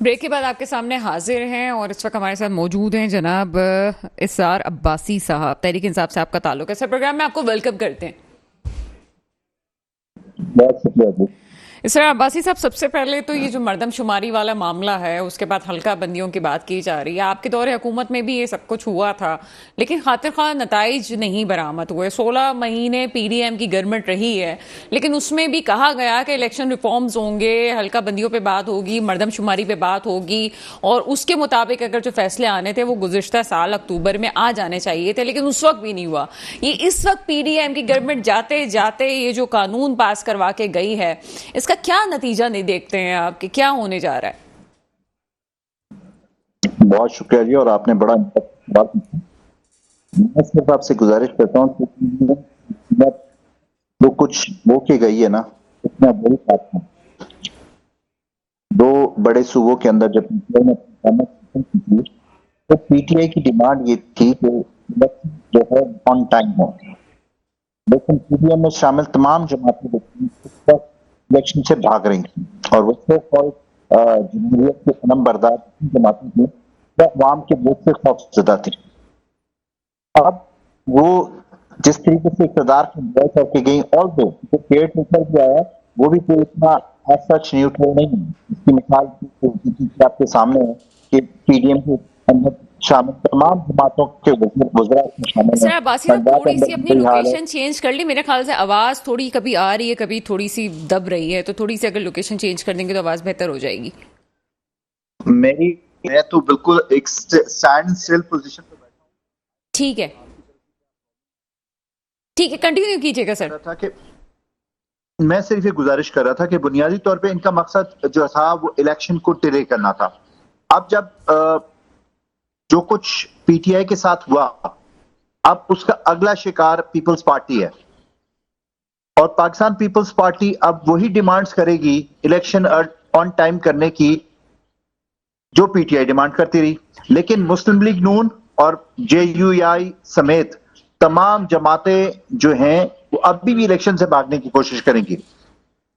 Break के बाद आपके सामने हाजिर हैं और इस वक्त हमारे साथ मौजूद हैं जनाब इसार अब्बासी साहब। तहरीक इंसाफ से आपका ताल्लुक है। सर, प्रोग्राम में आपको वेलकम करते हैं। बहुत शुक्रिया जी। इसार अब्बासी साहब, सबसे पहले तो ये जो मरदमशुमारी वाला मामला है, उसके बाद हल्का बंदियों की बात की जा रही है। आपके दौरे हुकूमत में भी ये सब कुछ हुआ था, लेकिन खातिर खा नताइज नहीं बरामद हुए। 16 महीने पीडीएम की गवर्नमेंट रही है, लेकिन उसमें भी कहा गया कि इलेक्शन रिफॉर्म्स होंगे, हल्का बंदियों पे बात होगी, मरदमशुमारी पे बात होगी, और उसके मुताबिक अगर जो फैसले आने थे वो गुज़िश्ता साल अक्टूबर में आ जाने चाहिए थे, लेकिन उस वक्त भी नहीं हुआ। ये इस वक्त पीडीएम की गवर्नमेंट जाते जाते ये जो कानून पास करवा के गई है, इसका क्या नतीजा नहीं देखते हैं आप कि क्या होने जा रहा है? बहुत शुक्रिया जी। और आपने बड़ा बात की। मैं सिर्फ आपसे गुजारिश करता हूँ कि जो कुछ वो की गई है ना, उसमें बड़ी बात है। दो बड़े सूबों के अंदर जब पीटीआई ने हुकूमत की थी, तो पीटीआई की डिमांड ये थी कि इलेक्शन जो है ऑन टाइम हो, लेकिन पीडीएम में शामिल तमाम जमातें इलेक्शन से भाग रही थी और वो जमहूरियत के सनम बरदार जमातें थी, वो अवाम के वोट से खौफजदा थी। अब वो जिस तरीके से इक़्तिदार की एंजॉय करके गई, और जो पेड़ टेकर भी आया, वो भी कोई इतना सच न्यूट्रल नहीं है। इसकी मिसाल आपके सामने है कि पीडीएम के अंदर शामिल तमाम जमातों के वज़रा शामिल सर हैं। अब्बासी साहब, पंजाब के थोड़ी सी अंदर अपनी वही हाल है। लोकेशन चेंज कर ली। मेरे ख्याल से आवाज थोड़ी कभी आ रही है, कभी थोड़ी सी दब रही है, तो थोड़ी सी अगर लोकेशन चेंज कर देंगे तो आवाज बेहतर हो जाएगी। मैं तो बिल्कुल एक स्टैंड स्टिल पोजीशन पे बैठा ठीक है, ठीक है, कंटिन्यू कीजिएगा सर। था कि मैं सिर्फ ये गुजारिश कर रहा था कि बुनियादी तौर पे इनका मकसद जो था वो इलेक्शन को डिले करना था। अब जब जो कुछ पीटीआई के साथ हुआ, अब उसका अगला शिकार पीपल्स पार्टी है, और पाकिस्तान पीपल्स पार्टी अब वही डिमांड्स करेगी इलेक्शन ऑन टाइम करने की जो पीटीआई डिमांड करती रही। लेकिन मुस्लिम लीग नून और जेयूआई समेत तमाम जमातें जो हैं वो अभी भी इलेक्शन से भागने की कोशिश करेंगी,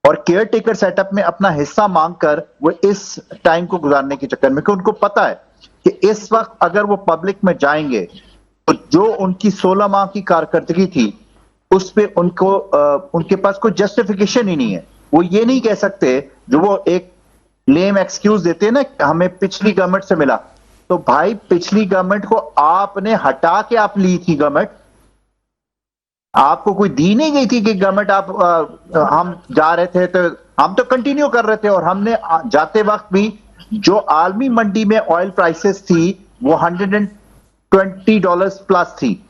और केयर टेकर सेटअप में अपना हिस्सा मांगकर वो इस टाइम को गुजारने के चक्कर में, कि उनको पता है कि इस वक्त अगर वो पब्लिक में जाएंगे तो जो उनकी 16 माह की कारकर्दगी थी उस पे उनको उनके पास कोई जस्टिफिकेशन ही नहीं है। वो ये नहीं कह सकते, जो वो एक लेम एक्सक्यूज देते हैं ना, हमें पिछली गवर्नमेंट से मिला। तो भाई, पिछली गवर्नमेंट को आपने हटा के आप ली थी गवर्नमेंट, आपको कोई दी नहीं गई थी कि गवर्नमेंट आप हम जा रहे थे तो हम तो कंटिन्यू कर रहे थे, और हमने जाते वक्त भी जो आलमी मंडी में ऑयल प्राइसेस थी वो $120 प्लस थी।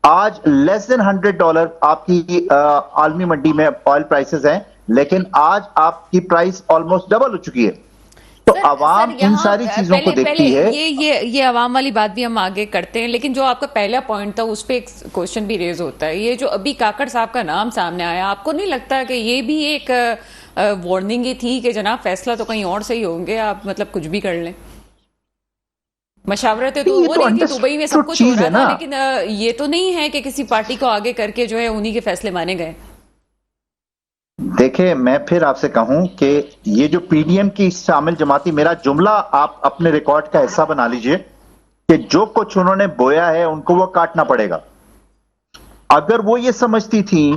आज लेस देन $100 आपकी आलमी मंडी में ऑयल प्राइसेस हैं, लेकिन आज आपकी प्राइस ऑलमोस्ट डबल हो चुकी है। तो अवाम इन सारी चीजों को देखती है। ये अवाम वाली बात भी हम आगे करते हैं, लेकिन जो आपका पहला पॉइंट था उस पर एक क्वेश्चन भी रेज होता है। ये जो अभी काकड़ साहब का नाम सामने आया, आपको नहीं लगता कि ये भी एक वार्निंग ही थी कि जनाब फैसला तो कहीं और से ही होंगे, आप मतलब कुछ भी कर लें? मशावरतें तो हो रही थी, दुबई में सब कुछ हो रहा था, लेकिन ये तो नहीं है कि किसी पार्टी को आगे करके जो है उन्हीं के फैसले माने गए। देखिए, मैं फिर आपसे कहूं कि ये जो पीडीएम की शामिल जमाती, मेरा जुमला आप अपने रिकॉर्ड का हिस्सा बना लीजिए कि जो कुछ उन्होंने बोया है उनको वो काटना पड़ेगा। अगर वो ये समझती थी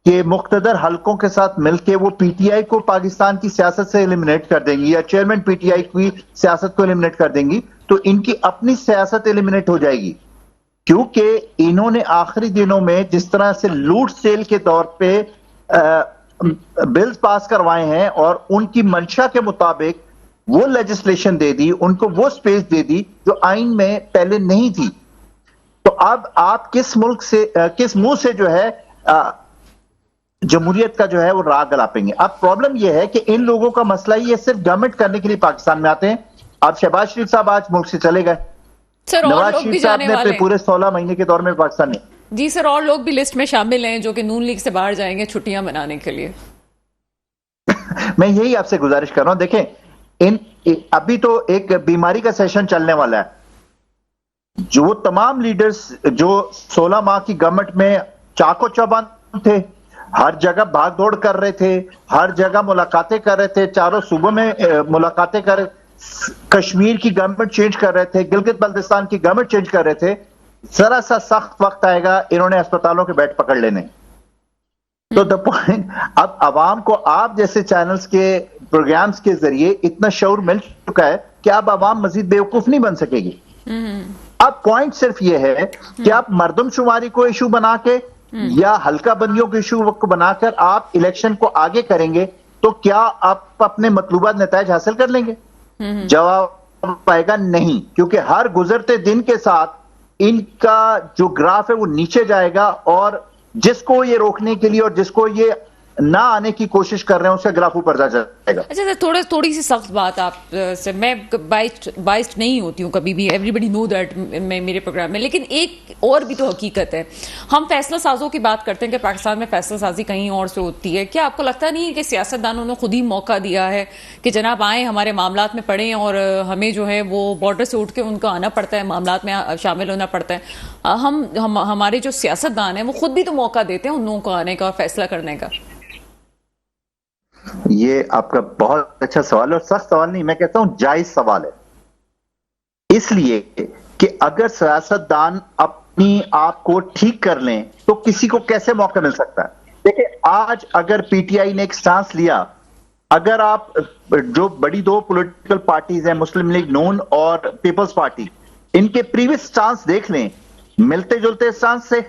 कि मुख्तदर हलकों के साथ मिलकर वो पीटीआई को पाकिस्तान की सियासत से एलिमिनेट कर देंगी, या चेयरमैन पीटीआई की सियासत को एलिमिनेट कर देंगी, तो इनकी अपनी सियासत एलिमिनेट हो जाएगी। क्योंकि इन्होंने आखिरी दिनों में जिस तरह से लूट सेल के तौर पे बिल्स पास करवाए हैं, और उनकी मंशा के मुताबिक वो लेजिस्लेशन दे दी, उनको वो स्पेस दे दी जो आइन में पहले नहीं थी। तो अब आप किस मुल्क से किस मुंह से जो है जमहूरियत का जो है वो राग गलापेंगे? अब प्रॉब्लम यह है कि इन लोगों का मसला ही है, सिर्फ गवर्नमेंट करने के लिए पाकिस्तान में आते हैं। अब शहबाज शरीफ साहब आज मुल्क से चले गए, नवाज शरीफ साहब ने पूरे 16 महीने के दौर में पाकिस्तान में। जी सर, और लोग भी लिस्ट में शामिल हैं जो कि नून लीग से बाहर जाएंगे छुट्टियां मनाने के लिए। मैं यही आपसे गुजारिश कर रहा हूं। देखें, अभी तो एक बीमारी का सेशन चलने वाला है। जो तमाम लीडर्स जो 16 माह की गवर्नमेंट में चाको चौबंद थे, हर जगह भाग दौड़ कर रहे थे, हर जगह मुलाकातें कर रहे थे, चारों सूबों में मुलाकातें कर रहे, कश्मीर की गवर्नमेंट चेंज कर रहे थे, गिलगित बल्तिस्तान की गवर्नमेंट चेंज कर रहे थे, जरा सा सख्त वक्त आएगा इन्होंने अस्पतालों के बेड पकड़ लेने। तो द पॉइंट, अब अवाम को आप जैसे चैनल्स के प्रोग्राम्स के जरिए इतना शऊर मिल चुका है कि अब अवाम मजीद बेवकूफ नहीं बन सकेगी। अब पॉइंट सिर्फ ये है कि आप मर्दमशुमारी को इशू बना के या हल्का बंदियों के इशू को बनाकर आप इलेक्शन को आगे करेंगे तो क्या आप अपने मतलूबा नताइज हासिल कर लेंगे? जवाब पाएगा नहीं, क्योंकि हर गुजरते दिन के साथ इनका जो ग्राफ है वो नीचे जाएगा और जिसको ये रोकने के लिए और जिसको ये ना आने की कोशिश कर रहे हैं उसका ग्राफ ऊपर जा जाएगा। अच्छा सर, थोड़ी सी सख्त बात आप से, मैं बाइस्ड नहीं होती हूँ कभी भी, एवरीबडी नो दैट मैं मेरे प्रोग्राम में, लेकिन एक और भी तो हकीकत है। हम फैसला साजों की बात करते हैं कि पाकिस्तान में फैसला साजी कहीं और से होती है। क्या आपको लगता नहीं है कि सियासतदानों ने खुद ही मौका दिया है कि जनाब आए हमारे मामलात में पड़े और हमें जो है वो बॉर्डर से उठ के उनको आना पड़ता है, मामलात में शामिल होना पड़ता है। हमारे जो सियासतदान हैं वो खुद भी तो मौका देते हैं उन लोगों को आने का और फैसला करने का। ये आपका बहुत अच्छा सवाल है और सख्त सवाल नहीं, मैं कहता हूं जायज सवाल है। इसलिए कि अगर सियासतदान अपनी आप को ठीक कर लें तो किसी को कैसे मौका मिल सकता है? देखिए, आज अगर पीटीआई ने एक स्टांस लिया, अगर आप जो बड़ी दो पॉलिटिकल पार्टीज हैं, मुस्लिम लीग नून और पीपल्स पार्टी, इनके प्रीवियस स्टांस देख लें, मिलते जुलते स्टांस से,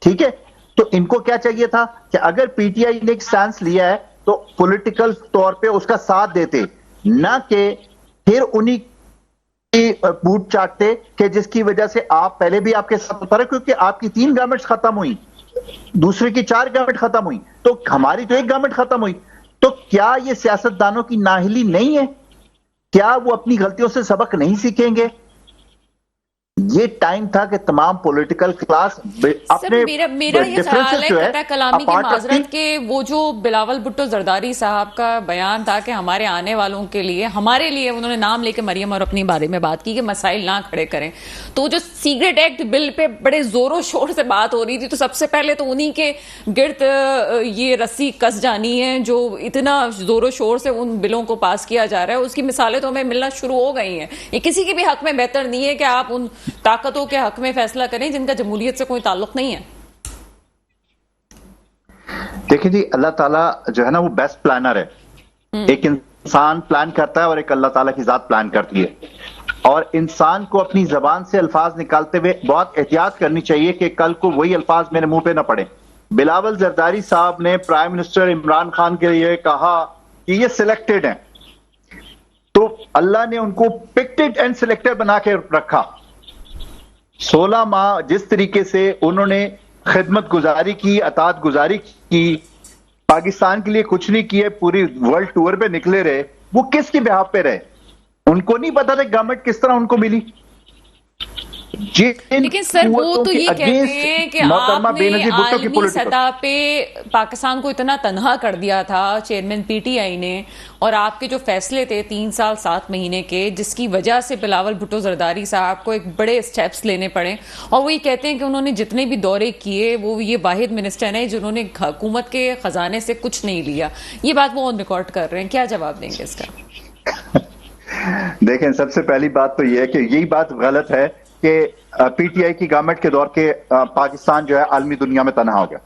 ठीक है? तो इनको क्या चाहिए था कि अगर पीटीआई ने एक स्टांस लिया है तो पॉलिटिकल तौर पे उसका साथ देते, ना कि फिर उन्हीं की बूट चाटते कि जिसकी वजह से आप पहले भी आपके साथ होता रहा, क्योंकि आपकी 3 गवर्नमेंट्स खत्म हुई, दूसरे की 4 गवर्नमेंट खत्म हुई, तो हमारी तो 1 गवर्नमेंट खत्म हुई। तो क्या ये सियासतदानों की नाहिली नहीं है? क्या वो अपनी गलतियों से सबक नहीं सीखेंगे? ये टाइम था कि तमाम पॉलिटिकल क्लास अपने मेरा ये ख्याल है कता कलामी की माजरत के वो जो बिलावल भुट्टो जरदारी साहब का बयान था कि हमारे आने वालों के लिए, हमारे लिए, उन्होंने नाम लेके मरियम और अपनी बारे में बात की कि मसाइल ना खड़े करें। तो जो सीक्रेट एक्ट बिल पे बड़े जोरों शोर से बात हो रही थी, तो सबसे पहले तो उन्हीं के गिर्द ये रस्सी कस जानी है जो इतना जोरों शोर से उन बिलों को पास किया जा रहा है। उसकी मिसालें तो हमें मिलना शुरू हो गई हैं। ये किसी के भी हक में बेहतर नहीं है कि आप उन ताकतों के हक में फैसला करें जिनका जमहूरियत से कोई ताल्लुक नहीं है। देखिए जी, अल्लाह ताला जो है ना वो बेस्ट प्लानर है। एक इंसान प्लान करता है और एक अल्लाह ताला की जात प्लान करती है, और इंसान को अपनी जबान से अल्फाज निकालते हुए बहुत एहतियात करनी चाहिए कि कल को वही अल्फाज मेरे मुंह पे ना पड़े। बिलावल जरदारी साहब ने प्राइम मिनिस्टर इमरान खान के लिए कहा कि ये सिलेक्टेड हैं, तो अल्लाह ने उनको पिक्टेड एंड सिलेक्टेड बना के रखा। 16 माह जिस तरीके से उन्होंने खिदमत गुजारी की, अतात गुजारी की, पाकिस्तान के लिए कुछ नहीं किए, पूरी वर्ल्ड टूर पे निकले रहे, वो किसके बिहाफ पे रहे? उनको नहीं पता था गवर्नमेंट किस तरह उनको मिली। लेकिन सर वो तो ये कहते हैं कि आपने आलमी सतह पे पाकिस्तान को इतना तनहा कर दिया था चेयरमैन पीटीआई ने, और आपके जो फैसले थे 3 साल 7 महीने के, जिसकी वजह से बिलावल भुट्टो जरदारी साहब को एक बड़े स्टेप्स लेने पड़े। और वो ये कहते हैं कि उन्होंने जितने भी दौरे किए वो ये वाहिद मिनिस्टर हैं जिन्होंने हुकूमत के खजाने से कुछ नहीं लिया। ये बात वो ऑन रिकॉर्ड कर रहे हैं, क्या जवाब देंगे इसका? देखें, सबसे पहली बात तो ये है कि यही बात गलत है कि पीटीआई की गवर्नमेंट के दौर के पाकिस्तान जो है आलमी दुनिया में तनहा हो गया।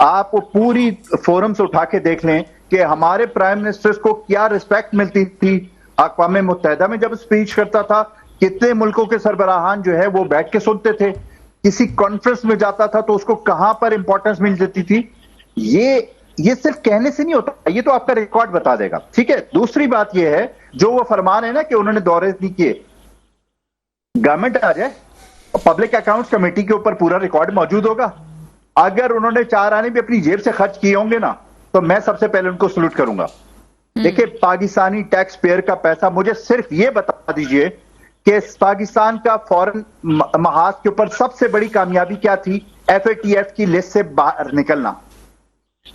आप वो पूरी फोरम से उठा के देख लें कि हमारे प्राइम मिनिस्टर्स को क्या रिस्पेक्ट मिलती थी अक़वाम मुत्तहिदा में जब स्पीच करता था। कितने मुल्कों के सरबराहान जो है वो बैठ के सुनते थे, किसी कॉन्फ्रेंस में जाता था तो उसको कहां पर इंपॉर्टेंस मिल जाती थी। ये सिर्फ कहने से नहीं होता, ये तो आपका रिकॉर्ड बता देगा। ठीक है, दूसरी बात ये है जो वो फरमान है ना कि उन्होंने दौरे नहीं किए, गवर्नमेंट आ जाए, पब्लिक अकाउंट्स कमेटी के ऊपर पूरा रिकॉर्ड मौजूद होगा। अगर उन्होंने 4 आने भी अपनी जेब से खर्च किए होंगे ना, तो मैं सबसे पहले उनको सलूट करूंगा। देखिए, पाकिस्तानी टैक्स पेयर का पैसा, मुझे सिर्फ ये बता दीजिए कि पाकिस्तान का फॉरेन महाज के ऊपर सबसे बड़ी कामयाबी क्या थी? FATF की लिस्ट से बाहर निकलना,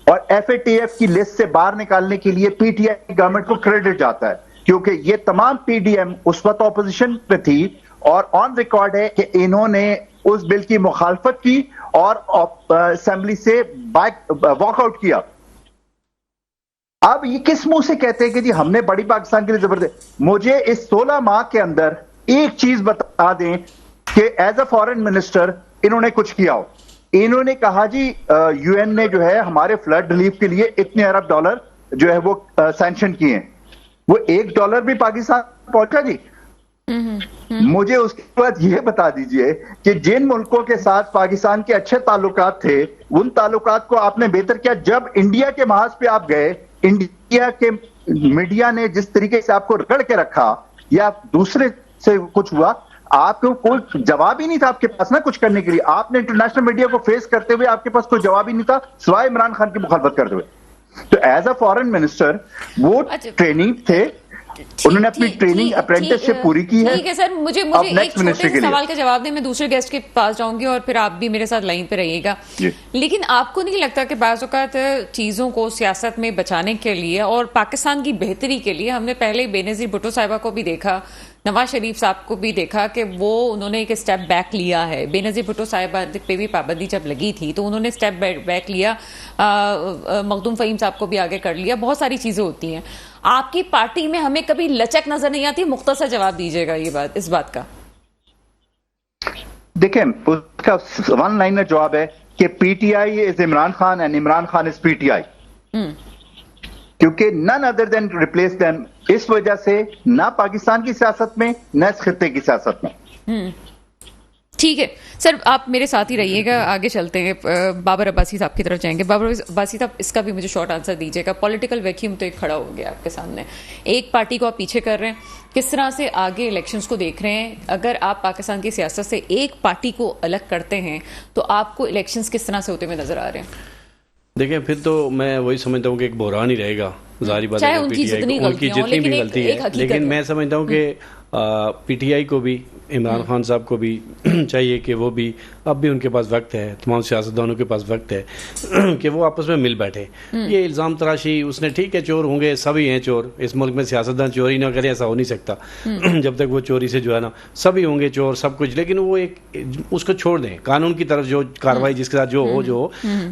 और FATF की लिस्ट से बाहर निकालने के लिए पीटीआई गवर्नमेंट को क्रेडिट जाता है, क्योंकि ये तमाम PDM उस वक्त ऑपोजिशन पे थी और ऑन रिकॉर्ड है कि इन्होंने उस बिल की मुखालफत की और असेंबली से वॉकआउट किया। अब ये किस मुंह से कहते हैं कि जी हमने बड़ी पाकिस्तान के लिए जबरदस्त। मुझे इस 16 माह के अंदर एक चीज बता दें कि एज अ फॉरेन मिनिस्टर इन्होंने कुछ किया हो। इन्होंने कहा जी यूएन ने जो है हमारे फ्लड रिलीफ के लिए इतने अरब डॉलर जो है वो सैंक्शन किए हैं, वो $1 भी पाकिस्तान पहुंचा जी। मुझे उसके बाद ये बता दीजिए कि जिन मुल्कों के साथ पाकिस्तान के अच्छे ताल्लुकात थे उन ताल्लुकात को आपने बेहतर किया। जब इंडिया के महाज पे आप गए, इंडिया के मीडिया ने जिस तरीके से आपको रगड़ के रखा या दूसरे से कुछ हुआ, आपको कोई जवाब ही नहीं था आपके पास ना कुछ करने के लिए। आपने इंटरनेशनल मीडिया को फेस करते हुए आपके पास कोई जवाब ही नहीं था सिवाय इमरान खान की मुखालफत करते हुए। तो एज अ फॉरेन मिनिस्टर वो ट्रेनिंग थे, उन्होंने अपनी ट्रेनिंग अप्रेंटिसशिप पूरी की है। ठीक है सर, मुझे एक छोटे से सवाल का जवाब दें, मैं दूसरे गेस्ट के पास जाऊंगी और फिर आप भी मेरे साथ लाइन पे रहिएगा। लेकिन आपको नहीं लगता कि बाज़ औक़ात चीज़ों को सियासत में बचाने के लिए और पाकिस्तान की बेहतरी के लिए, हमने पहले बेनज़ीर भुट्टो साहिबा को भी देखा, नवाज शरीफ साहब को भी देखा कि वो उन्होंने एक स्टेप बैक लिया है। बेनज़ीर भुट्टो साहिबा पे भी पाबंदी जब लगी थी तो उन्होंने स्टेप बैक लिया, मखदूम फ़हीम साहब को भी आगे कर लिया। बहुत सारी चीज़ें होती हैं। आपकी पार्टी में हमें कभी लचक नजर नहीं आती? मुख्तसर जवाब दीजिएगा इस बात का। देखिए, उसका वन लाइनर जवाब है कि PTI is Imran Khan and Imran Khan is PTI, क्योंकि none other than replace them. इस वजह से ना पाकिस्तान की सियासत में न इस खित्ते की सियासत में। ठीक है सर, आप मेरे साथ ही रहिएगा, आगे चलते हैं। बाबर अब्बासी साहब की तरफ जाएंगे। बाबर अब्बासी साहब, इसका भी मुझे शॉर्ट आंसर दीजिएगा। पॉलिटिकल वैक्यूम तो एक खड़ा हो गया आपके सामने, एक पार्टी को आप पीछे कर रहे हैं, किस तरह से आगे इलेक्शंस को देख रहे हैं? अगर आप पाकिस्तान की सियासत से एक पार्टी को अलग करते हैं तो आपको इलेक्शंस किस तरह से होते हुए नजर आ रहे हैं? देखिए, फिर तो मैं वही समझता हूँ कि एक बहरान ही रहेगा, जाहिर बात है। उनकी जितनी भी गलती है, लेकिन मैं समझता हूँ कि पीटीआई को भी, इमरान खान साहब को भी चाहिए कि वो भी, अब भी उनके पास वक्त है, तमाम सियासतदानों के पास वक्त है कि वो आपस में मिल बैठे। ये इल्ज़ाम तराशी, उसने ठीक है चोर होंगे, सभी हैं चोर, इस मुल्क में सियासतदान चोरी ना करें ऐसा हो नहीं सकता जब तक वो चोरी से जो है ना, सभी होंगे चोर सब कुछ, लेकिन वो एक उसको छोड़ दें, कानून की तरफ जो कार्रवाई जिसके साथ जो हो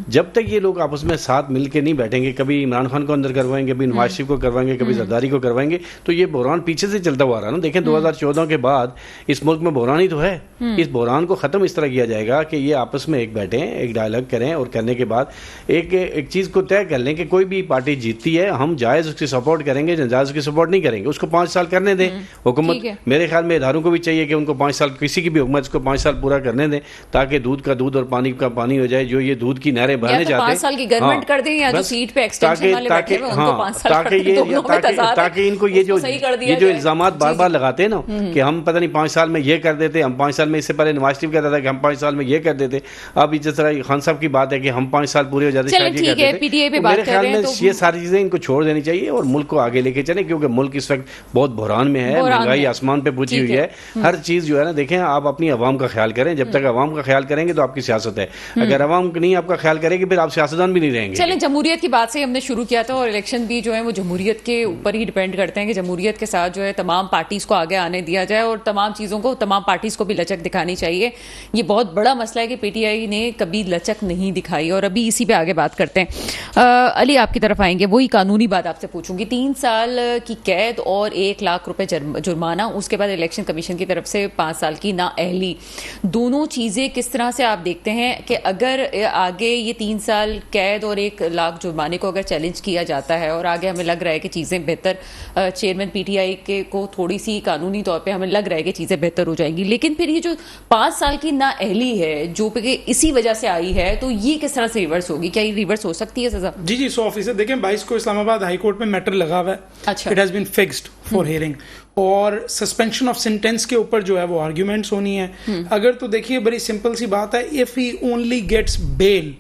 जब तक ये लोग आपस में साथ मिल के नहीं बैठेंगे, कभी इमरान खान को अंदर करवाएंगे, कभी नवाज शरीफ को करवाएंगे, कभी जरदारी को करवाएंगे, तो ये बहरान पीछे से चलता हुआ आ रहा है ना। देखें 2014 के बाद इस मुल्क में बहरान ही तो है। इस बहरान को खत्म इस तरह किया जाएगा कि ये आपस में एक बैठें, एक डायलॉग करें, और करने के बाद एक चीज को तय कर लें कि कोई भी पार्टी जीतती है हम जायज उसकी सपोर्ट करेंगे, जायज उसकी सपोर्ट नहीं करेंगे। उसको 5 साल करने दें हुकूमत। मेरे ख्याल में इदारों को भी चाहिए कि उनको 5 साल, किसी की भी हुकूमत को 5 साल पूरा करने दें, ताकि दूध का दूध और पानी का पानी हो जाए। जो ये दूध की नहरें बहने जाते हैं, 5 साल की गवर्नमेंट कर दें, या जो सीट पे एक्सटेंशन वाले बैठे हैं उनको 5 साल कर दें, ताकि इनको ये जो इल्जामात बार बार लगाते हैं ना कि हम पता नहीं 5 साल में ये कर देते, हम 5 साल में, इससे पहले नवाज शरीफ कहता था कि हम 5 साल में ये कर देते, अब जिस तरह खान साहब की बात है कि हम 5 साल पूरे हो जाते, शायद ये कर देते। मेरे ख्याल में ये सारी चीजें इनको छोड़ देनी चाहिए और मुल्क को आगे लेके चले, क्योंकि मुल्क इस वक्त बहुत बहरान में है, महंगाई आसमान पे पहुंची हुई है, हर चीज जो है ना। देखें, आप अपनी आवाम का ख्याल करें, जब तक आवाम का ख्याल करेंगे तो आपकी सियासत है, अगर आवाम नहीं आपका ख्याल करेगी फिर आप सियासतदान भी नहीं रहेंगे। चलें, जमहूरियत की बात से हमने शुरू किया था, और इलेक्शन भी जो है वो जमहूरियत के ऊपर ही डिपेंड करते हैं कि जमहूरियत के साथ जो है तमाम पार्टीज को आगे आने दिया जाए और तमाम चीज़ों को, तमाम पार्टीज को भी लचक दिखानी चाहिए। ये बहुत बड़ा मसला है कि पीटीआई ने कभी लचक नहीं दिखाई, और अभी इसी पे आगे बात करते हैं। अली, आपकी तरफ आएंगे, वही कानूनी बात आपसे पूछूंगी। 3 साल की कैद और 1 लाख रुपए जुर्माना, उसके बाद इलेक्शन कमीशन की तरफ से 5 साल की नाअहली, दोनों चीज़ें किस तरह से आप देखते हैं कि अगर आगे ये 3 साल कैद और 1 लाख जुर्माने को अगर चैलेंज किया जाता है और आगे हमें लग रहा है कि चीज़ें बेहतर, चेयरमैन पीटीआई के को थोड़ी सी कानूनी तौर पे हमें लग रहा है कि चीज़ें बेहतर हो जाएंगी, लेकिन फिर ये जो 5 साल की नाअहली है जो कि इसी वजह से आई है, तो ये किस तरह से रिवर्स होगी? क्या ये रिवर्स हो सकती है सजा? जी 100%। देखें, 22 को इस्लामाबाद हाई कोर्ट में मैटर लगा हुआ है। अच्छा। It has been fixed for hearing, और सस्पेंशन ऑफ सेंटेंस के ऊपर जो है वो आर्ग्यूमेंट्स होनी है। अगर तो देखिए, बड़ी सिंपल सी बात है, if he only gets bail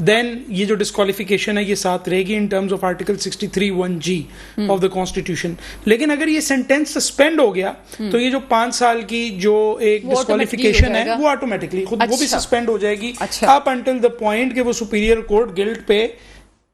then ये जो डिस्क्वालिफिकेशन है ये साथ रहेगी in terms of article 63(1)(g of the constitution. लेकिन अगर ये सेंटेंस सस्पेंड हो गया तो ये जो 5 साल की जो एक डिस्क्वालिफिकेशन है वो ऑटोमेटिकली खुद वो भी सस्पेंड हो जाएगी अप अंटिल द पॉइंट कि वो सुपीरियर कोर्ट गिल्ट पे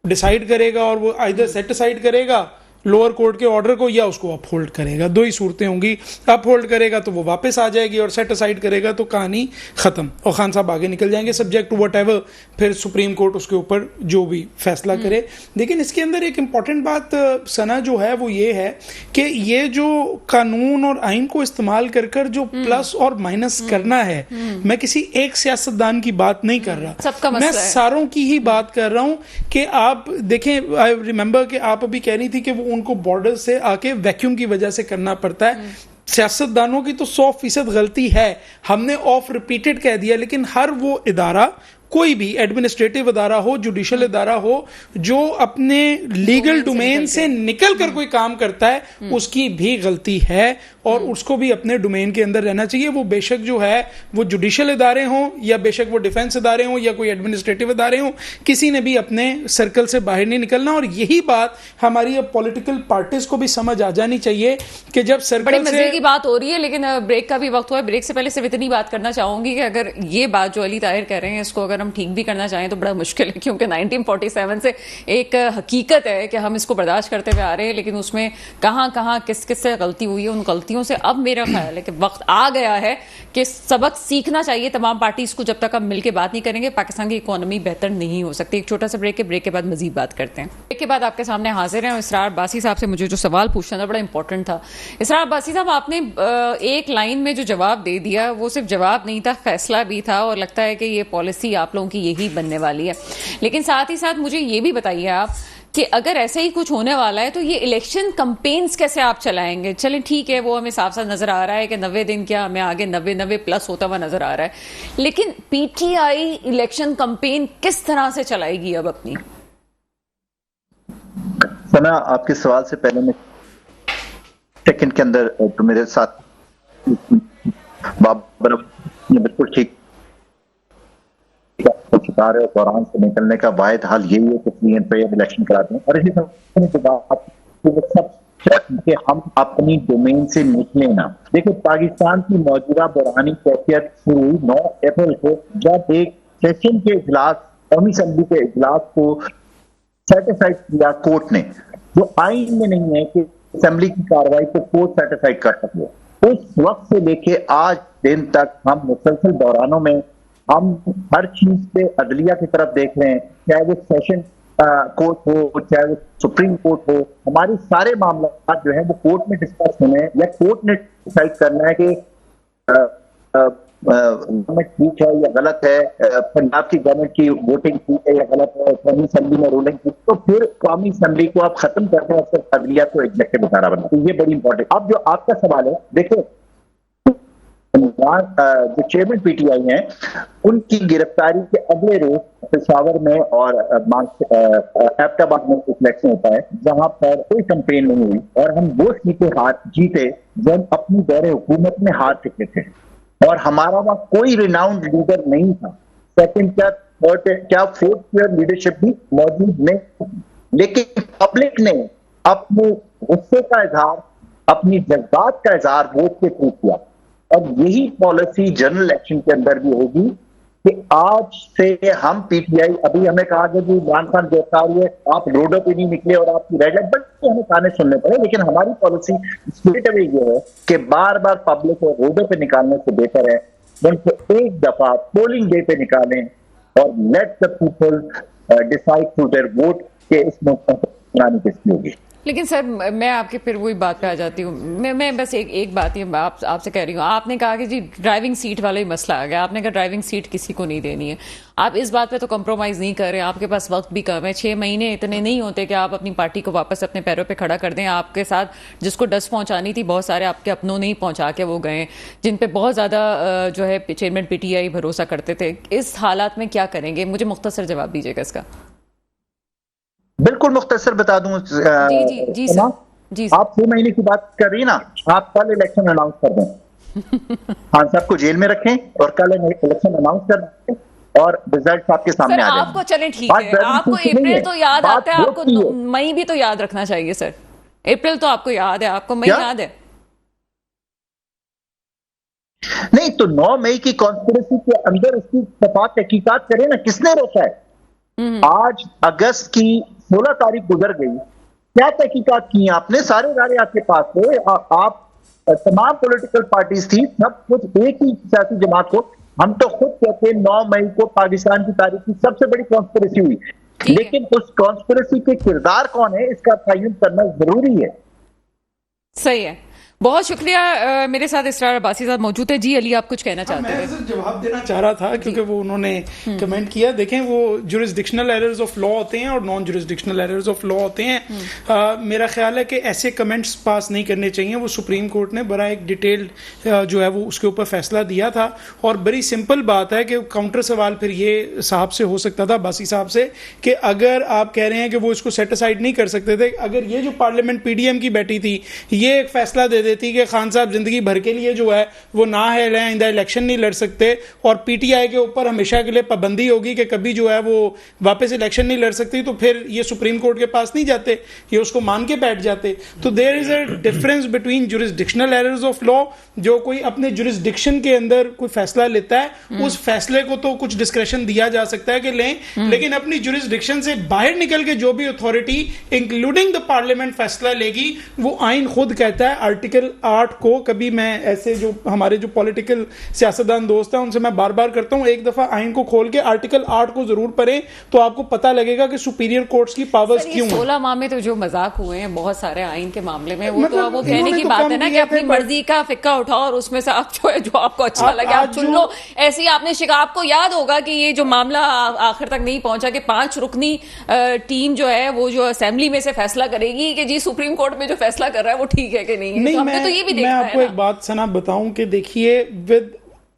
डिसाइड करेगा, और वो आइदर सेट डिसाइड करेगा लोअर कोर्ट के ऑर्डर को या उसको अपहोल्ड करेगा। दो ही सूरतें होंगी, अपहोल्ड करेगा तो वो वापस आ जाएगी और सेट असाइड करेगा तो कहानी खत्म और खान साहब आगे निकल जाएंगे सब्जेक्ट टू व्हाटएवर फिर सुप्रीम कोर्ट उसके ऊपर जो भी फैसला करे। लेकिन इसके अंदर एक इंपॉर्टेंट बात सना जो है वो ये है कि ये जो कानून और आइन को इस्तेमाल कर कर जो प्लस और माइनस करना है, मैं किसी एक सियासतदान की बात नहीं कर रहा, सबका मैं मसला है। सारों की ही बात कर रहा हूं कि आप देखें, आई रिमेंबर कि आप अभी कह रही थी कि वो उनको बॉर्डर से आके वैक्यूम की वजह से करना पड़ता है। सियासतदानों की तो 100% गलती है, हमने ऑफ रिपीटेड कह दिया, लेकिन हर वो इदारा, कोई भी एडमिनिस्ट्रेटिव इदारा हो, जुडिशियल इदारा हो, जो अपने लीगल डोमेन से निकल कर कोई काम करता है, उसकी भी गलती है और उसको भी अपने डोमेन के अंदर रहना चाहिए। वो बेशक जो है वो जुडिशियल इदारे हों या बेशक वो डिफेंस इदारे हों या कोई एडमिनिस्ट्रेटिव इदारे हों, किसी ने भी अपने सर्कल से बाहर नहीं निकलना। और यही बात हमारी अब पॉलिटिकल पार्टीज को भी समझ आ जानी चाहिए कि जब सर्कल बड़े मजे से की बात हो रही है, लेकिन ब्रेक का भी वक्त हुआ है। ब्रेक से पहले सिर्फ इतनी बात करना चाहूंगी कि अगर ये बात जो अली ताहिर कह रहे हैं इसको अगर हम ठीक भी करना चाहें तो बड़ा मुश्किल है, क्योंकि 1947 से एक हकीकत है कि हम इसको बर्दाश्त करते हुए आ रहे हैं, लेकिन उसमें कहां कहां किस किस से गलती हुई है, उन गलतियों से अब मेरा ख्याल है कि वक्त आ गया है कि सबक सीखना चाहिए तमाम पार्टीज को। जब तक हम मिलकर बात नहीं करेंगे पाकिस्तान की इकोनॉमी बेहतर नहीं हो सकती। एक छोटा सा ब्रेक है, ब्रेक के बाद मजीद बात करते हैं। ब्रेक के बाद आपके सामने हाजिर हैं इसरार अब्बासी साहब से मुझे जो सवाल पूछना था बड़ा इंपॉर्टेंट था। इसरार अब्बासी साहब, आपने एक लाइन में जो जवाब दे दिया वो सिर्फ जवाब नहीं था, फैसला भी था, और लगता है कि ये पॉलिसी आप लोगों की यही बनने वाली है। लेकिन साथ ही साथ मुझे ये भी बताइए आप कि अगर ऐसे ही कुछ होने वाला है तो ये इलेक्शन कैंपेन्स कैसे आप चलाएंगे? चलें ठीक है, वो हमें साफ साफ नजर आ रहा है कि 90 दिन क्या, हमें आगे 90 प्लस होता हुआ नजर आ रहा है, लेकिन पीटीआई इलेक्शन कैंपेन किस तरह से चलाएगी अब अपनी? सना, आपके सवाल से पहले मैं सेकंड के अंदर तो मेरे साथ बाबर ने बिल्कुल ठीक शिकार है, दौरान से निकलने का वाहिद हाल यही है कि फ्री एंड फेयर इलेक्शन कराते हैं। और इसी समय सब कि हम अपनी डोमेन से निकले ना। देखिए, पाकिस्तान की मौजूदा बुरहानी कैफियत शुरू हुई 9 अप्रैल को, जब एक सेशन के इजलास, कौमी असम्बली के इजलास को सेटिस्फाइड किया कोर्ट ने, जो आइन में नहीं है कि असेंबली की कार्रवाई को कोर्ट सेटिस्फाइड कर सके। उस वक्त से लेके आज दिन तक हम मुसलसल दौरानों में हम हर चीज पे अदलिया की तरफ देख रहे हैं, चाहे वो सेशन कोर्ट हो, चाहे वो सुप्रीम कोर्ट हो। हमारी सारे मामला जो है वो कोर्ट में डिस्कस होने हैं या कोर्ट ने डिसाइड करना है कि गवर्नमेंट ठीक है या गलत है, पंजाब की गवर्नमेंट की वोटिंग ठीक है या गलत है, कौमी असम्बली में रूलिंग ठीक, तो फिर कौमी असम्बली को आप खत्म करते हैं, सिर्फ अदलिया को एग्जेक्टिव इदारा बना। तो ये बड़ी इंपॉर्टेंट। अब जो आपका सवाल है, देखिए जो चेयरमैन पीटीआई हैं उनकी गिरफ्तारी के अगले रोज पेशावर में और एबटाबाद में इलेक्शन होता है, जहां पर कोई कैंपेन नहीं हुई और हम वो सीटें जीते जब अपनी दौरे हुकूमत में हार चुके थे और हमारा वहां कोई रिनाउंड लीडर नहीं था। सेकंड क्या, थर्ड क्या, फोर्थ ईयर लीडरशिप भी मौजूद नहीं, लेकिन पब्लिक ने अपने गुस्से का इजहार, अपनी जज्बात का इजहार वोट के थ्रू किया। और यही पॉलिसी जनरल इलेक्शन के अंदर भी होगी कि आज से हम पीटीआई, अभी हमें कहा गया कि इमरान खान गिरफ्तार हुए, आप रोडों पे नहीं निकले और आपकी रेड लाइट, बट हमें ताने सुनने पड़े। लेकिन हमारी पॉलिसी स्ट्रेट अवे ये है कि बार बार पब्लिक को रोडों पे निकालने से बेहतर है उनको एक दफा पोलिंग डे पे निकालें और let the people decide through their vote कि इस मुल्क में चुनावी किसकी होगी। लेकिन सर, मैं आपके फिर वही बात पे आ जाती हूँ। मैं बस एक बात ही आपसे कह रही हूँ। आपने कहा कि जी ड्राइविंग सीट वाला ही मसला आ गया, आपने कहा ड्राइविंग सीट किसी को नहीं देनी है। आप इस बात पे तो कॉम्प्रोमाइज़ नहीं कर रहे, आपके पास वक्त भी कम है, 6 महीने इतने नहीं होते कि आप अपनी पार्टी को वापस अपने पैरों पे खड़ा कर दें। आपके साथ जिसको डस्ट पहुंचानी थी, बहुत सारे आपके अपनों ने ही पहुंचा के वो गए, जिन पे बहुत ज़्यादा जो है चेयरमैन पीटीआई भरोसा करते थे। इस हालात में क्या करेंगे? मुझे मुख्तसर जवाब दीजिएगा इसका। बिल्कुल मुख्तसर बता दूं। जी सर, जी सर। आप 6 महीने की बात कर रही है ना, आप कल इलेक्शन अनाउंस कर दें, खान साहब को जेल में रखें और कल इलेक्शन अनाउंस कर दें और रिजल्ट आपके सामने आ जाए। आपको चले ठीक है, आपको अप्रैल तो याद आता है, आपको मई भी तो याद रखना चाहिए सर। अप्रैल तो आपको याद है, आपको मई याद है नहीं? तो 9 मई की कॉन्स्पिरेसी के अंदर उसकी सफात तहकीकात करें ना, किसने रोका है? आज अगस्त की 16 तारीख गुजर गई क्या तहकीकात की हैं आपने? सारे इदारे आपके पास थे, आप तमाम पॉलिटिकल पार्टीज थी, सब कुछ एक ही सियासी जमात को। हम तो खुद कहते हैं 9 मई को पाकिस्तान की तारीख की सबसे बड़ी कॉन्स्पिरेसी हुई, लेकिन उस कॉन्स्पिरेसी के किरदार कौन है इसका तयन करना जरूरी है। सही है, बहुत शुक्रिया। मेरे साथ इसरार अब्बासी साहब मौजूद है। जी अली, आप कुछ कहना चाहते मैं हैं? सिर्फ जवाब देना चाह रहा था क्योंकि वो उन्होंने कमेंट किया। देखें, वो जुरिस्डिक्शनल एरर्स ऑफ लॉ होते हैं और non jurisdictional errors of law होते हैं। मेरा ख्याल है कि ऐसे कमेंट्स पास नहीं करने चाहिए। वो सुप्रीम कोर्ट ने बड़ा एक डिटेल्ड जो है वो उसके ऊपर फैसला दिया था और बड़ी सिंपल बात है कि काउंटर सवाल फिर ये साहब से हो सकता था, बासी साहब से, कि अगर आप कह रहे हैं कि वो इसको सेट असाइड नहीं कर सकते थे, अगर ये जो पार्लियामेंट पीडीएम की बैठी थी ये एक फैसला दे देती कि खान साहब जिंदगी भर के लिए जो है वो ना है आइंदा इलेक्शन नहीं लड़ सकते और पीटीआई के ऊपर हमेशा के लिए पाबंदी होगी कि कभी जो है वो वापस इलेक्शन नहीं लड़ सकती, तो फिर ये सुप्रीम कोर्ट के पास नहीं जाते, ये उसको मान के बैठ जाते। तो there is a difference between jurisdictional errors of law, जो कोई अपने जुरिस्डिक्शन के अंदर कोई फैसला लेता है उस फैसले को तो कुछ डिस्क्रेशन दिया जा सकता है कि लें, लेकिन अपनी जुरिस्डिक्शन से बाहर निकल के जो भी अथॉरिटी इंक्लूडिंग द पार्लियामेंट फैसला लेगी, वो आइन खुद कहता है आर्टिकल 8 को। कभी मैं ऐसे जो हमारे जो पॉलिटिकल सियासतदान दोस्त हैं उनसे मैं बार बार करता हूं, एक दफा आइन को खोल के आर्टिकल 8 को जरूर पढ़ें तो आपको पता लगेगा कि सुपीरियर कोर्ट्स की पावर्स क्यों हैं। 16 माह में तो जो मजाक हुए हैं बहुत सारे आइन के मामले में, वो तो वो कहने की बात है ना कि अपनी मर्जी का फिक्का उठाओ और उसमें से आप जो आपको अच्छा लगे आप चुन लो। ऐसी आपने आपको याद होगा कि ये जो मामला आखिर तक नहीं पहुंचा कि 5 रुकनी टीम जो है वो जो असेंबली में से फैसला करेगी कि जी सुप्रीम कोर्ट में जो फैसला कर रहा है वो ठीक है कि नहीं है। तो हमने तो ये भी देखा है। मैं आपको एक बात सना बताऊं कि देखिए, विद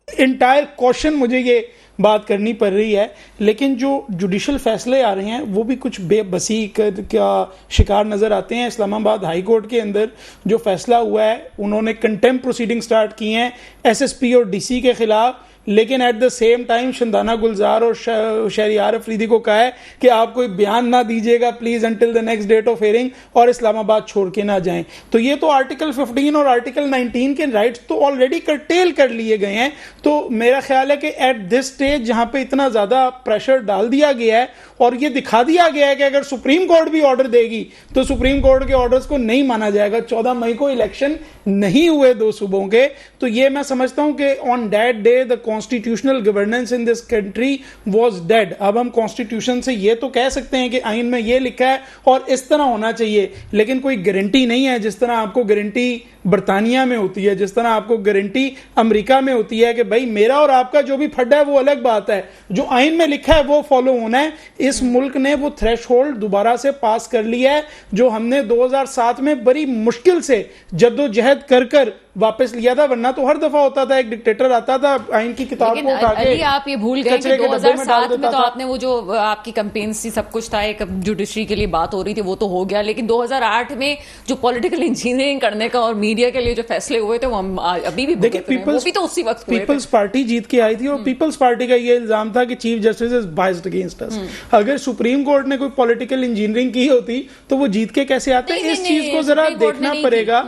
इंटायर क्वेश्चन मुझे ये बात करनी पड़ रही है, लेकिन जो जुडिशल फैसले आ रहे हैं वो भी कुछ बेबसी का शिकार नजर आते हैं। इस्लामाबाद हाई कोर्ट के अंदर जो फैसला हुआ है, उन्होंने कंटेम्प्ट प्रोसीडिंग स्टार्ट की हैं एसएसपी और डीसी के खिलाफ, लेकिन at the same time Shandana गुलजार और शहरियार अफरीदी को कहा है कि आप कोई बयान ना दीजिएगा please until the next date of hearing और इस्लामाबाद छोड़ के ना जाएं। तो ये तो आर्टिकल 15 और आर्टिकल 19 के राइट्स तो ऑलरेडी कर्टेल कर लिए गए हैं। तो मेरा ख्याल है कि एट दिस स्टेज जहां पे इतना ज्यादा प्रेशर डाल दिया गया है और ये दिखा दिया गया है कि अगर सुप्रीम कोर्ट भी ऑर्डर देगी तो सुप्रीम कोर्ट के ऑर्डर्स को नहीं माना जाएगा। 14 मई को इलेक्शन नहीं हुए 2 सूबों के, तो ये मैं समझता हूं कि on that day the constitutional governance in this country was dead. अब हम कॉन्स्टिट्यूशन से ये तो कह सकते हैं कि आइन में ये लिखा है और इस तरह होना चाहिए, लेकिन कोई गारंटी नहीं है। जिस तरह आपको गारंटी बरतानिया में होती है, जिस तरह आपको गारंटी अमेरिका में होती है कि भाई मेरा और आपका जो भी फड्डा है वो अलग बात है, जो आइन में लिखा है वो फॉलो होना है। इस मुल्क ने वो थ्रेशहोल्ड दोबारा से पास कर लिया है जो हमने 2007 में बड़ी मुश्किल से जद्दोजहद कर वापस लिया था, वरना तो हर दफा होता था एक डिक्टेटर आता था आइन की किताब को उठा के। आप ये भूल गए कि 2007 में तो आपने वो जो आपकी कैंपेन्स थी सब कुछ था, एक जुडिशरी के लिए बात हो रही थी वो तो हो गया, लेकिन 2008 में जो पॉलिटिकल इंजीनियरिंग करने का और मीडिया के लिए जो फैसले हुए थे वो हम अभी भी देखिए, वो भी तो उसी वक्त पीपल्स पार्टी जीत के आई थी और पीपल्स पार्टी का ये इल्जाम था कि chief justice is biased against us. अगर सुप्रीम कोर्ट ने कोई पॉलिटिकल इंजीनियरिंग की होती तो वो जीत के कैसे आते? इस चीज को जरा देखना पड़ेगा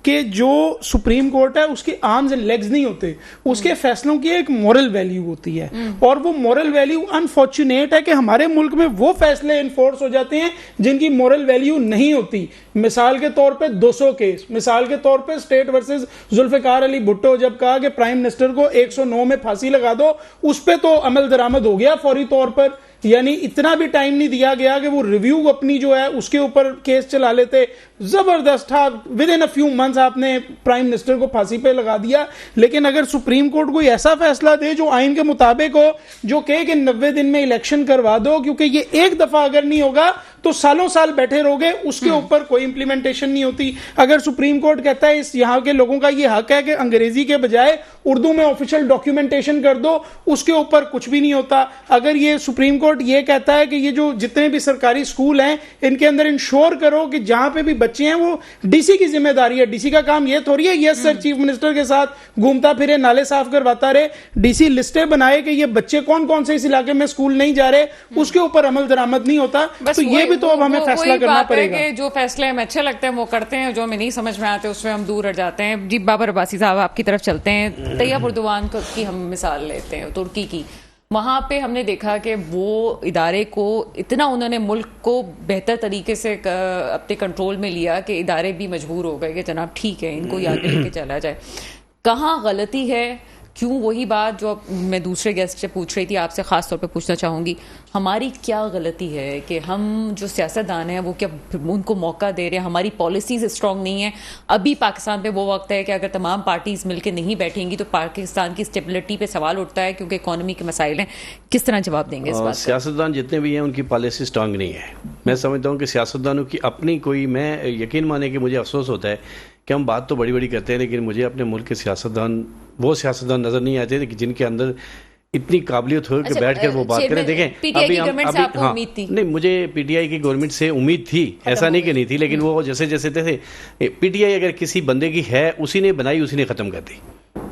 कि जो सुप्रीम कोर्ट है उसके आर्म्स एंड लेग्स नहीं होते, उसके फैसलों की एक मोरल वैल्यू होती है और वो मोरल वैल्यू अनफॉर्चुनेट है कि हमारे मुल्क में वो फैसले इन्फोर्स हो जाते हैं जिनकी मोरल वैल्यू नहीं होती। मिसाल के तौर पे 200 केस, मिसाल के तौर पे स्टेट वर्सेस जुल्फिकार अली भुट्टो जब कहा कि प्राइम मिनिस्टर को 109 में फांसी लगा दो, उस पे तो अमल दरामद हो गया फौरी तौर पर, यानी इतना भी टाइम नहीं दिया गया कि वो रिव्यू अपनी जो है उसके ऊपर केस चला लेते। जबरदस्त था, with in a few months आपने प्राइम मिनिस्टर को फांसी पे लगा दिया। लेकिन अगर सुप्रीम कोर्ट कोई ऐसा फैसला दे जो आइन के मुताबिक हो, जो कहे कि 90 दिन में इलेक्शन करवा दो, क्योंकि ये एक दफा अगर नहीं होगा तो सालों साल बैठे रहोगे, उसके ऊपर कोई इंप्लीमेंटेशन नहीं होती। अगर सुप्रीम कोर्ट कहता है इस यहाँ के लोगों का ये हक है कि अंग्रेजी के बजाय उर्दू में ऑफिशियल डॉक्यूमेंटेशन कर दो, उसके ऊपर कुछ भी नहीं होता। अगर ये सुप्रीम कोर्ट ये कहता है कि ये जो जितने भी सरकारी स्कूल हैं इनके अंदर इंश्योर करो कि जहां पे भी बच्चे हैं वो डीसी की जिम्मेदारी है, डीसी का काम ये थोड़ी है यस सर चीफ मिनिस्टर के साथ घूमता फिरे नाले साफ करवाता रहे, डीसी लिस्टें बनाए कि ये बच्चे कौन कौन से इस इलाके में स्कूल नहीं जा रहे, उसके ऊपर अमल दरामद नहीं होता। तो ये भी तो अब हमें फैसला करना पड़ेगा। जो फैसले हमें अच्छे लगते हैं वो करते हैं, जो हमें नहीं समझ में आते उसमें हम दूर हट जाते हैं। जी बाबर अब्बासी साहब आपकी तरफ चलते हैं। तैयब उर्दुवान की हम मिसाल लेते हैं तुर्की की, वहाँ पे हमने देखा कि वो इदारे को इतना उन्होंने मुल्क को बेहतर तरीके से अपने कंट्रोल में लिया कि इदारे भी मजबूर हो गए कि जनाब ठीक है, इनको ही आगे लेके चला जाए। कहाँ गलती है, क्यों? वही बात जो मैं दूसरे गेस्ट से पूछ रही थी, आपसे ख़ास तौर पे पूछना चाहूँगी, हमारी क्या गलती है कि हम जो सियासतदान हैं वो क्या उनको मौका दे रहे हैं? हमारी पॉलिसीज़ स्ट्रॉन्ग नहीं है। अभी पाकिस्तान पे वो वक्त है कि अगर तमाम पार्टीज़ मिलकर नहीं बैठेंगी तो पाकिस्तान की स्टेबिलिटी पे सवाल उठता है, क्योंकि इकॉनमी के मसाइल हैं। किस तरह जवाब देंगे इस बात का? सियासतदान जितने भी हैं उनकी पॉलिसी स्ट्रांग नहीं है। मैं समझता हूँ कि सियासतदानों की अपनी कोई, मैं यकीन माने कि मुझे अफसोस होता है कि हम बात तो बड़ी बड़ी करते हैं, लेकिन मुझे अपने मुल्क के सियासतदान, वो सियासतदान नज़र नहीं आते जिनके अंदर इतनी काबिलियत हो कि बैठ कर वो बात करें। देखें अभी हम हाँ नहीं, मुझे पीटीआई की गवर्नमेंट से उम्मीद थी, ऐसा नहीं कि नहीं थी, लेकिन वो जैसे जैसे थे पीटीआई अगर किसी बंदे की है, उसी ने बनाई, उसी ने ख़त्म कर दी,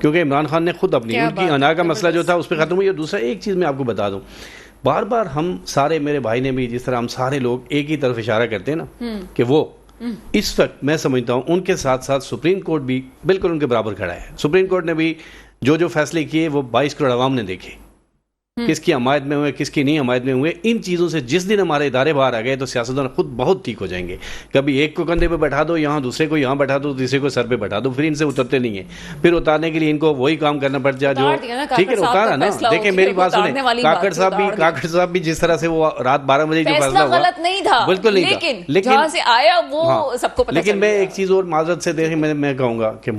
क्योंकि इमरान खान ने खुद अपनी उनकी अना का मसला जो था उस पर ख़त्म हुई। और दूसरा एक चीज़ मैं आपको बता दूँ, बार बार हम सारे, मेरे भाई ने भी, जिस तरह हम सारे लोग एक ही तरफ इशारा करते हैं ना कि वो इस वक्त, मैं समझता हूँ उनके साथ साथ सुप्रीम कोर्ट भी बिल्कुल उनके बराबर खड़ा है। सुप्रीम कोर्ट ने भी जो जो फैसले किए वो 22 करोड़ आवाम ने देखे, किसकी हमायत में हुए, किसकी नहीं हमायत में हुए। इन चीज़ों से जिस दिन हमारे इदारे बाहर आ गए तो सियासतदान खुद बहुत ठीक हो जाएंगे। कभी एक को कंधे पे बैठा दो, यहाँ दूसरे को यहाँ बैठा दो, तीसरे को सर पे बैठा दो, फिर इनसे उतरते नहीं है। फिर उतारने के लिए इनको वही काम करना पड़ जाए जो ठीक है, उतारा ना। देखिए मेरी बात सुने, काकड़ साहब भी जिस तरह से वो रात 12 बजे जो फैसला हुआ गलत नहीं था, बिल्कुल नहीं था, लेकिन से आया वो सबको पता। लेकिन मैं एक चीज़ और माजरत से देखें, मैं कहूँगा कि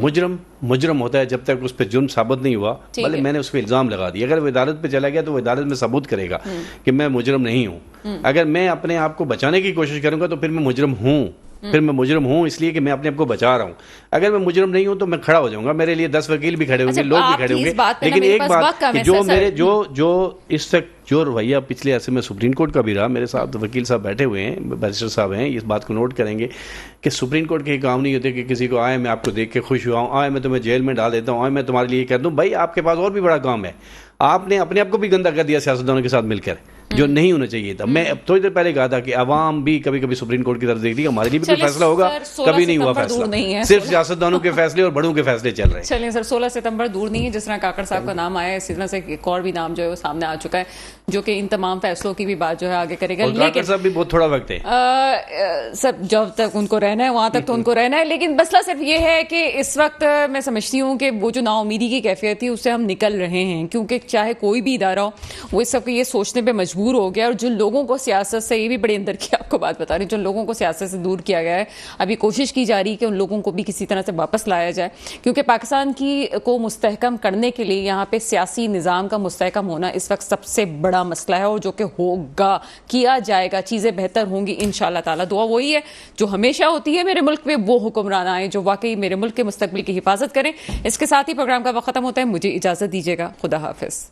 मुजरम होता है जब तक उस पर जुर्म साबित नहीं हुआ। भले मैंने उस पर इल्ज़ाम लगा दिया, अगर वो अदालत पे चला गया तो वो अदालत में सबूत करेगा कि मैं मुजरम नहीं हूँ। अगर मैं अपने आप को बचाने की कोशिश करूंगा तो फिर मैं मुजरम हूँ, फिर मैं मुजरम हूँ इसलिए कि मैं अपने आप को बचा रहा हूँ। अगर मैं मुजरम नहीं हूँ तो मैं खड़ा हो जाऊंगा, मेरे लिए 10 वकील भी खड़े होंगे, लोग भी खड़े होंगे। लेकिन एक बात कि जो मेरे जो इस तक जो रवैया पिछले ऐसे में सुप्रीम कोर्ट का भी रहा, मेरे साथ वकील साहब बैठे हुए हैं, बैरिस्टर साहब हैं, इस बात को नोट करेंगे कि सुप्रीम कोर्ट के काम नहीं होते कि किसी को आए मैं आपको देख के खुश हुआ हूँ, आए मैं तुम्हें जेल में डाल देता हूँ, आए मैं तुम्हारे लिए कर दूँ। भाई आपके पास और भी बड़ा काम है। आपने अपने आप को भी गंदा कर दिया सियासतदानों के साथ मिलकर, जो नहीं होना चाहिए था। मैं थोड़ी देर पहले कहा था कि अवाम भी कभी कभी सुप्रीम कोर्ट की तरफ देखती है, हमारे लिए भी कोई फैसला होगा, कभी नहीं हुआ फैसला, सिर्फ सियासतदानों के फैसले और बड़ों के फैसले चल रहे हैं। चलिए सर, 16 सितंबर दूर नहीं है। जिस तरह काकड़ साहब का नाम आया, इसी तरह से एक और भी नाम जो है वो सामने आ चुका है, जो कि इन तमाम फैसलों की भी बात जो है आगे करेगा। लेकिन साहब भी बहुत थोड़ा वक्त है सब, जब तक उनको रहना है वहां तक तो उनको रहना है। लेकिन मसला सिर्फ ये है कि इस वक्त मैं समझती हूँ कि वो जो नाउमीदी की कैफियत थी उससे हम निकल रहे हैं, क्योंकि चाहे कोई भी इदारा हो वो इस सब ये सोचने पे मजबूर हो गया। और जो लोगों को सियासत से, ये भी बड़े अंदर की आपको बात बता रही हूँ, जो लोगों को सियासत से दूर किया गया है, अभी कोशिश की जा रही है कि उन लोगों को भी किसी तरह से वापस लाया जाए, क्योंकि पाकिस्तान को मुस्तहकम करने के लिए यहाँ पे सियासी निज़ाम का मुस्तहकम होना इस वक्त सबसे बड़ा मसला है, और जो कि होगा, किया जाएगा, चीज़ें बेहतर होंगी इंशाअल्लाह ताला। दुआ वही है जो हमेशा होती है मेरे मुल्क में, वो हुक्मरान आए जो वाकई मेरे मुल्क के मुस्तकबिल की हिफाजत करें। इसके साथ ही प्रोग्राम का वक्त खत्म होता है, मुझे इजाज़त दीजिएगा। खुदा हाफिज़।